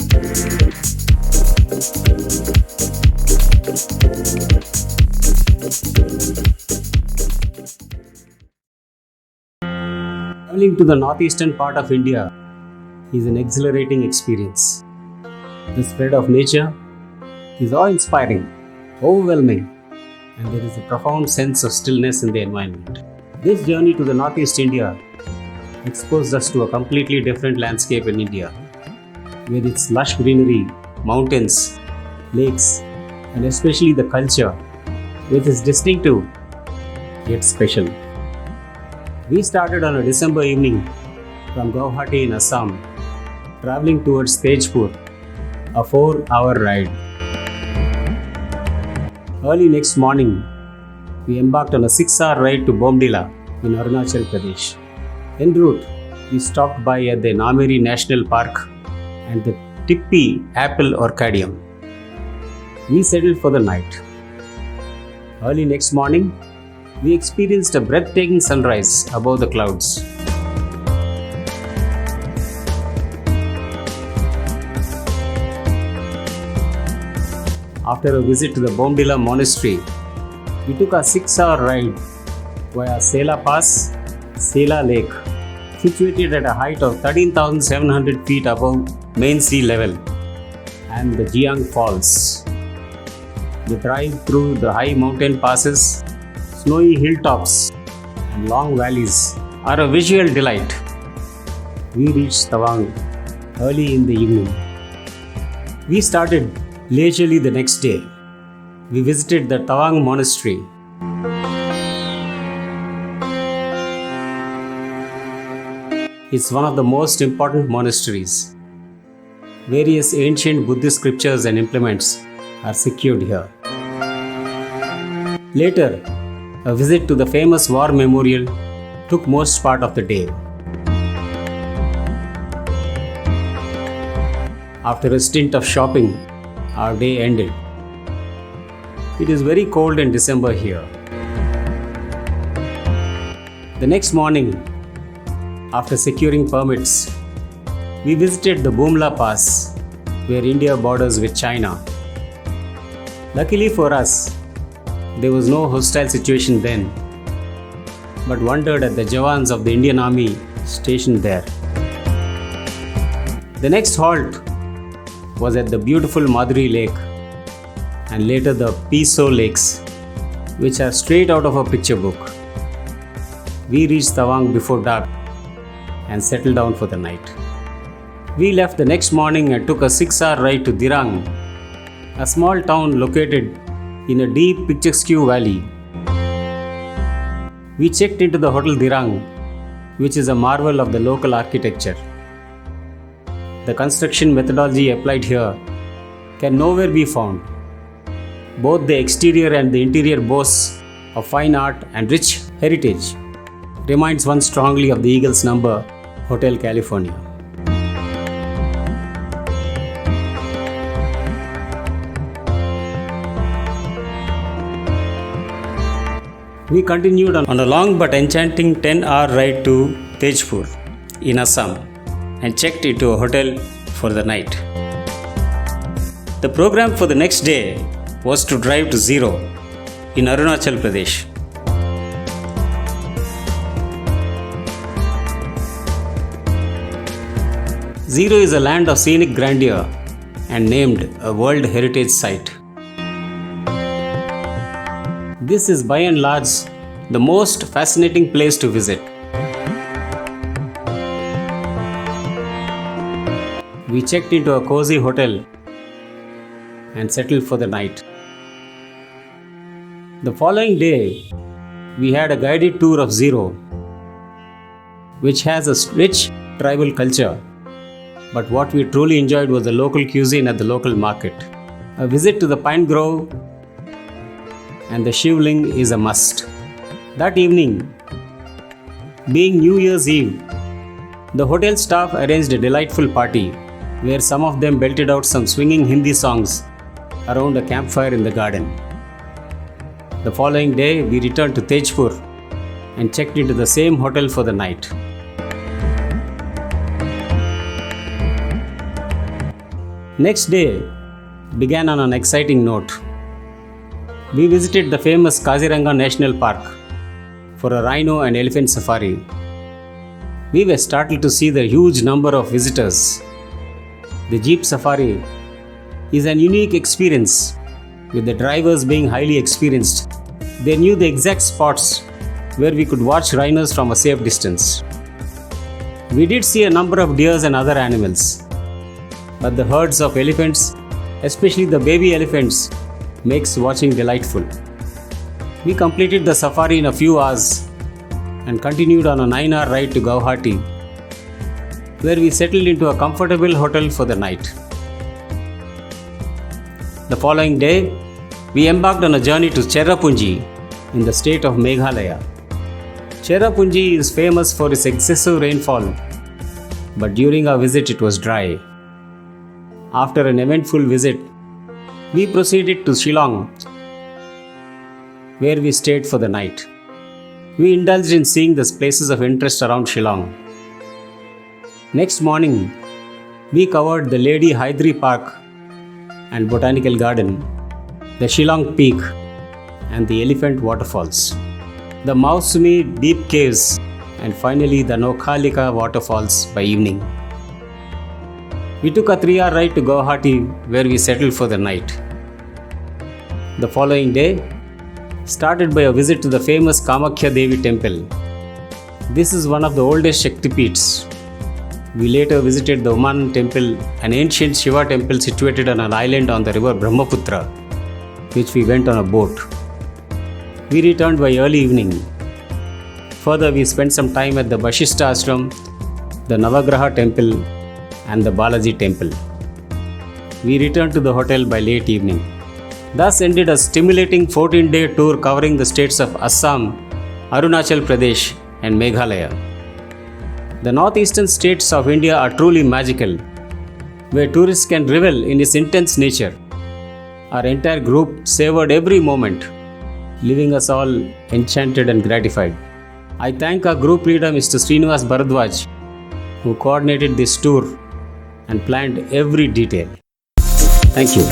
Traveling to the northeastern part of India is an exhilarating experience. The spread of nature is awe-inspiring, overwhelming, and there is a profound sense of stillness in the environment. This journey to the northeast India exposed us to a completely different landscape in India, with its lush greenery, mountains, lakes, and especially the culture, which is distinctive yet special. We started on a December evening from Guwahati in Assam, traveling towards Tejpur, a 4-hour ride. Early next morning, we embarked on a 6-hour ride to Bomdila in Arunachal Pradesh. En route, we stopped by at the Nameri National Park and the Tippi Apple Orchidium. We settled for the night. Early next morning, we experienced a breathtaking sunrise above the clouds. After a visit to the Bomdila Monastery, we took a 6-hour ride via Sela Pass, Sela Lake, situated at a height of 13,700 feet above main sea level, and the Jiang Falls. The drive through the high mountain passes, snowy hilltops, and long valleys are a visual delight. We reached Tawang early in the evening. We started leisurely the next day. We visited the Tawang Monastery. It's one of the most important monasteries. Various ancient Buddhist scriptures and implements are secured here. Later, a visit to the famous war memorial took most part of the day. After a stint of shopping, our day ended. It is very cold in December here. The next morning, after securing permits, we visited the Bumla Pass, where India borders with China. Luckily for us, there was no hostile situation then, but wondered at the Jawans of the Indian Army stationed there. The next halt was at the beautiful Maduri Lake and later the Piso Lakes, which are straight out of a picture book. We reached Tawang before dark and settled down for the night. We left the next morning and took a 6-hour ride to Dirang, a small town located in a deep picturesque valley. We checked into the Hotel Dirang, which is a marvel of the local architecture. The construction methodology applied here can nowhere be found. Both the exterior and the interior boasts of fine art and rich heritage. Reminds one strongly of the Eagles number, Hotel California. We continued on a long but enchanting 10-hour ride to Tejpur in Assam and checked into a hotel for the night. The program for the next day was to drive to Zero in Arunachal Pradesh. Zero is a land of scenic grandeur and named a World Heritage Site. This is by and large the most fascinating place to visit. We checked into a cozy hotel and settled for the night. The following day, we had a guided tour of Zero, which has a rich tribal culture. But what we truly enjoyed was the local cuisine at the local market. A visit to the Pine Grove and the Shivling is a must. That evening, being New Year's Eve, the hotel staff arranged a delightful party where some of them belted out some swinging Hindi songs around a campfire in the garden. The following day, we returned to Tejpur and checked into the same hotel for the night. Next day began on an exciting note. We visited the famous Kaziranga National Park for a rhino and elephant safari. We were startled to see the huge number of visitors. The Jeep Safari is an unique experience, with the drivers being highly experienced. They knew the exact spots where we could watch rhinos from a safe distance. We did see a number of deers and other animals, but the herds of elephants, especially the baby elephants, makes watching delightful. We completed the safari in a few hours and continued on a 9-hour ride to Guwahati, where we settled into a comfortable hotel for the night. The following day, we embarked on a journey to Cherrapunji in the state of Meghalaya. Cherrapunji is famous for its excessive rainfall, but during our visit it was dry. After an eventful visit, we proceeded to Shillong, where we stayed for the night. We indulged in seeing the places of interest around Shillong. Next morning, we covered the Lady Hydri Park and Botanical Garden, the Shillong Peak, and the Elephant Waterfalls, the Mausumi Deep Caves, and finally the Nokhalika Waterfalls by evening. We took a 3-hour ride to Guwahati, where we settled for the night. The following day started by a visit to the famous Kamakhya Devi temple. This is one of the oldest Shaktipeeths. We later visited the Uman temple, an ancient Shiva temple situated on an island on the river Brahmaputra, which we went on a boat. We returned by early evening. Further, we spent some time at the Vashishta Ashram, the Navagraha temple, and the Balaji temple. We returned to the hotel by late evening. Thus ended a stimulating 14-day tour covering the states of Assam, Arunachal Pradesh, and Meghalaya. The northeastern states of India are truly magical, where tourists can revel in its intense nature. Our entire group savored every moment, leaving us all enchanted and gratified. I thank our group leader, Mr. Srinivas Bharadwaj, who coordinated this tour and planned every detail. Thank you.